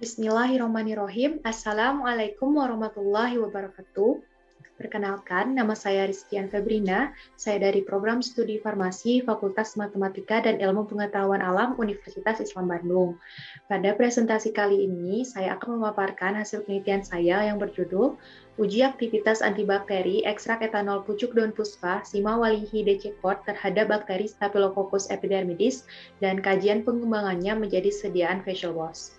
Bismillahirrahmanirrahim. Assalamualaikum warahmatullahi wabarakatuh. Perkenalkan, nama saya Rizkian Febrina. Saya dari Program Studi Farmasi Fakultas Matematika dan Ilmu Pengetahuan Alam Universitas Islam Bandung. Pada presentasi kali ini, saya akan memaparkan hasil penelitian saya yang berjudul Uji Aktivitas Antibakteri Ekstrak Etanol Pucuk Daun Puspa Sima Walihi DC Cort terhadap bakteri Staphylococcus epidermidis dan kajian pengembangannya menjadi sediaan facial wash.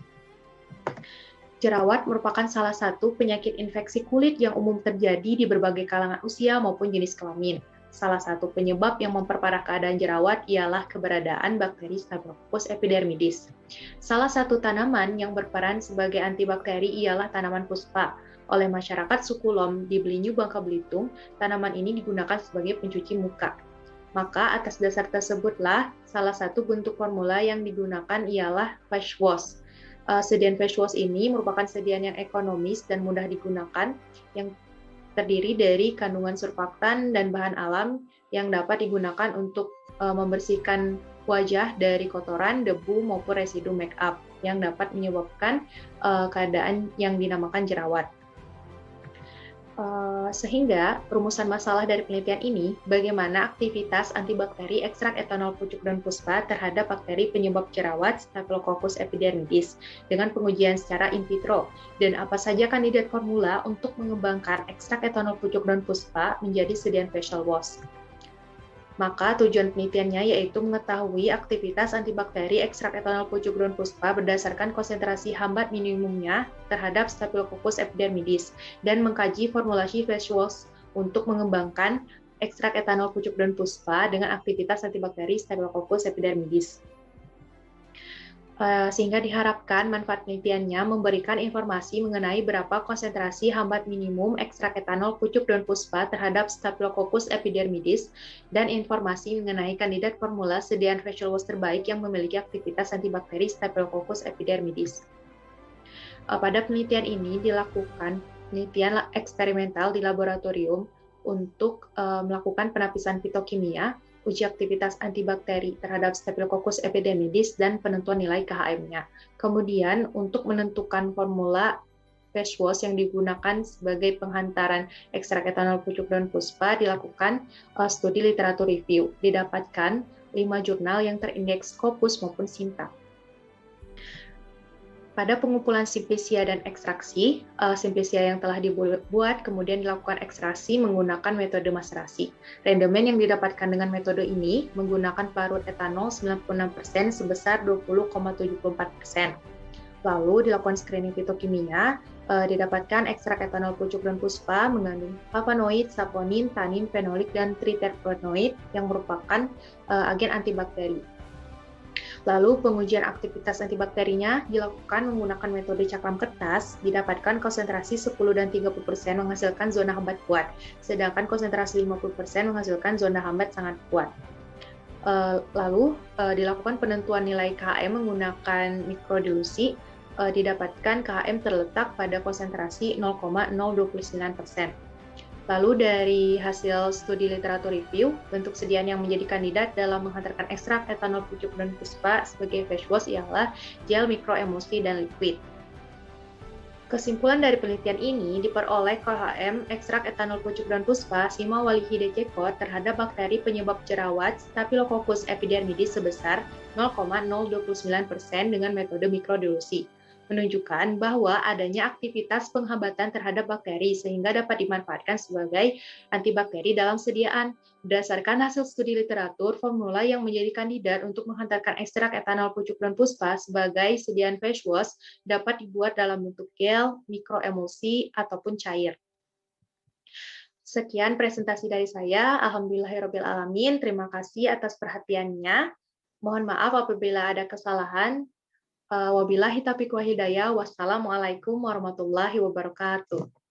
Jerawat merupakan salah satu penyakit infeksi kulit yang umum terjadi di berbagai kalangan usia maupun jenis kelamin. Salah satu penyebab yang memperparah keadaan jerawat ialah keberadaan bakteri Staphylococcus epidermidis. Salah satu tanaman yang berperan sebagai antibakteri ialah tanaman puspa. Oleh masyarakat suku Lom di Belinyu, Bangka Belitung, tanaman ini digunakan sebagai pencuci muka. Maka atas dasar tersebutlah salah satu bentuk formula yang digunakan ialah face wash. Sediaan face wash ini merupakan sediaan yang ekonomis dan mudah digunakan, yang terdiri dari kandungan surfaktan dan bahan alam yang dapat digunakan untuk membersihkan wajah dari kotoran, debu, maupun residu make up yang dapat menyebabkan keadaan yang dinamakan jerawat. Sehingga rumusan masalah dari penelitian ini, bagaimana aktivitas antibakteri ekstrak etanol pucuk daun puspa terhadap bakteri penyebab jerawat Staphylococcus epidermidis dengan pengujian secara in vitro, dan apa saja kandidat formula untuk mengembangkan ekstrak etanol pucuk daun puspa menjadi sediaan facial wash. Maka tujuan penelitiannya yaitu mengetahui aktivitas antibakteri ekstrak etanol pucuk daun puspa berdasarkan konsentrasi hambat minimumnya terhadap Staphylococcus epidermidis dan mengkaji formulasi face wash untuk mengembangkan ekstrak etanol pucuk daun puspa dengan aktivitas antibakteri Staphylococcus epidermidis. Sehingga diharapkan manfaat penelitiannya memberikan informasi mengenai berapa konsentrasi hambat minimum ekstrak etanol pucuk daun puspa terhadap Staphylococcus epidermidis dan informasi mengenai kandidat formula sediaan facial wash terbaik yang memiliki aktivitas antibakteri Staphylococcus epidermidis. Pada penelitian ini dilakukan penelitian eksperimental di laboratorium untuk melakukan penapisan fitokimia, uji aktivitas antibakteri terhadap Staphylococcus epidermidis, dan penentuan nilai KHM-nya. Kemudian, untuk menentukan formula face wash yang digunakan sebagai penghantaran ekstrak etanol pucuk daun puspa, dilakukan studi literatur review. Didapatkan 5 jurnal yang terindeks Scopus maupun Sinta. Pada pengumpulan simplisia dan ekstraksi, simplisia yang telah dibuat kemudian dilakukan ekstraksi menggunakan metode maserasi. Rendemen yang didapatkan dengan metode ini menggunakan pelarut etanol 96% sebesar 20,74%. Lalu dilakukan screening fitokimia, didapatkan ekstrak etanol pucuk daun puspa mengandung flavonoid, saponin, tanin, fenolik, dan triterpenoid yang merupakan agen antibakteri. Lalu pengujian aktivitas antibakterinya dilakukan menggunakan metode cakram kertas, didapatkan konsentrasi 10 dan 30% menghasilkan zona hambat kuat, sedangkan konsentrasi 50% menghasilkan zona hambat sangat kuat. Lalu dilakukan penentuan nilai KHM menggunakan mikrodilusi, didapatkan KHM terletak pada konsentrasi 0,029%. Lalu dari hasil studi literatur review, bentuk sediaan yang menjadi kandidat dalam menghantarkan ekstrak etanol pucuk daun puspa sebagai face wash ialah gel, mikroemulsi, dan liquid. Kesimpulan dari penelitian ini diperoleh KHM ekstrak etanol pucuk daun puspa Sima Walihi DC Cort terhadap bakteri penyebab jerawat Staphylococcus epidermidis sebesar 0,029% dengan metode mikrodilusi, menunjukkan bahwa adanya aktivitas penghambatan terhadap bakteri sehingga dapat dimanfaatkan sebagai antibakteri dalam sediaan. Berdasarkan hasil studi literatur, formula yang menjadi kandidat untuk menghantarkan ekstrak etanol pucuk daun puspa sebagai sediaan face wash dapat dibuat dalam bentuk gel, mikroemulsi, ataupun cair. Sekian presentasi dari saya. Alhamdulillahirrabbilalamin. Terima kasih atas perhatiannya. Mohon maaf apabila ada kesalahan. Wabillahi taufiq wal hidayah. Wassalamualaikum warahmatullahi wabarakatuh.